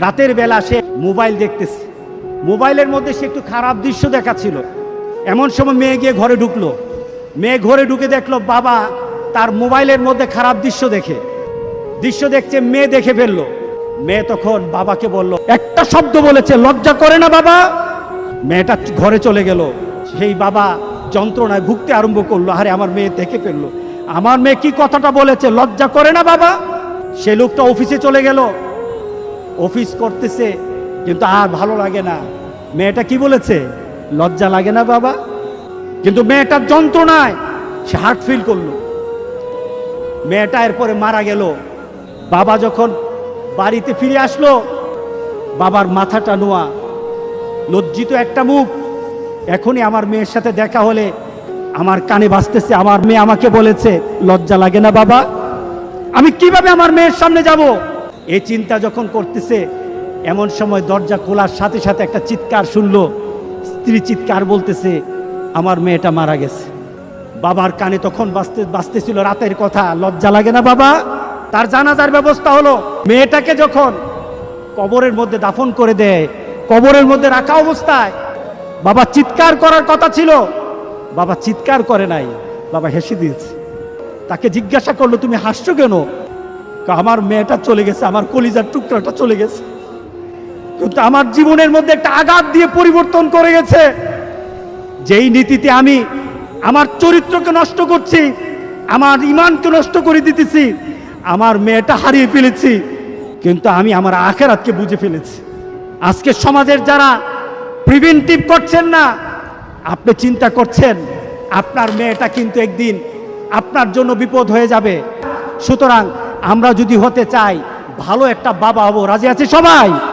রাতের বেলা সে মোবাইল দেখতেছে, মোবাইলের মধ্যে সে একটু খারাপ দৃশ্য দেখাচ্ছিল। এমন সময় মেয়ে গিয়ে ঘরে ঢুকলো। মেয়ে ঘরে ঢুকে দেখলো বাবা তার মোবাইলের মধ্যে খারাপ দৃশ্য দেখছে, মেয়ে দেখে ফেললো। মেয়ে তখন বাবাকে বলল, একটা শব্দ বলেছে, লজ্জা করে না বাবা? মেয়েটা ঘরে চলে গেল। সেই বাবা যন্ত্রণায় ভুগতে আরম্ভ করলো, আরে আমার মেয়ে দেখে ফেললো, আমার মেয়ে কি কথাটা বলেছে, লজ্জা করে না বাবা? সে লোকটা অফিসে চলে গেল, অফিস করতেছে, কিন্তু আর ভালো লাগে না। মেয়েটা কি বলেছে, লজ্জা লাগে না বাবা? কিন্তু মেয়েটার যন্ত্রণায় সে হার্ট ফিল করলো। মেয়েটা এরপরে মারা গেল। বাবা যখন বাড়িতে ফিরে আসলো, বাবার মাথাটা নোয়া, লজ্জিত একটা মুখ। এখনই আমার মেয়ের সাথে দেখা হলে আমার কানে বাজতেছে, আমার মেয়ে আমাকে বলেছে, লজ্জা লাগে না বাবা? আমি কিভাবে আমার মেয়ের সামনে যাব? এই চিন্তা যখন করতেছে, এমন সময় দরজা খোলার সাথে সাথে একটা চিৎকার শুনলো। স্ত্রী চিৎকার বলতেছে, আমার মেয়েটা মারা গেছে। বাবার কানে তখন বাজতেছিল রাতের কথা, লজ্জা লাগে না বাবা? তার জানাজার ব্যবস্থা হলো। মেয়েটাকে যখন কবরের মধ্যে দাফন করে দেয়, কবরের মধ্যে রাখা অবস্থায় বাবা চিৎকার করার কথা ছিল, বাবা চিৎকার করে নাই, বাবা হেসে দিয়েছে। তাকে জিজ্ঞাসা করলো, তুমি হাসছো কেন? আমার মেয়েটা চলে গেছে, আমার কলিজার টুকরাটা চলে গেছে, কিন্তু আমার জীবনের মধ্যে একটা আঘাত দিয়ে পরিবর্তন করে গেছে। যেই নীতিতে আমি আমার চরিত্রকে নষ্ট করছি, আমার ঈমানকে নষ্ট করে দিতেছি, আমার মেয়েটা হারিয়ে ফেলেছি, কিন্তু আমি আমার আখিরাতকে বুঝে ফেলেছি। আজকে সমাজের যারা প্রিভেন্টিভ করছেন না, আপনি চিন্তা করছেন আপনার মেয়েটা কিন্তু একদিন আপনার জন্য বিপদ হয়ে যাবে। সুতরাং আমরা যদি হতে চাই ভালো একটা বাবা হব, রাজি আছি সবাই?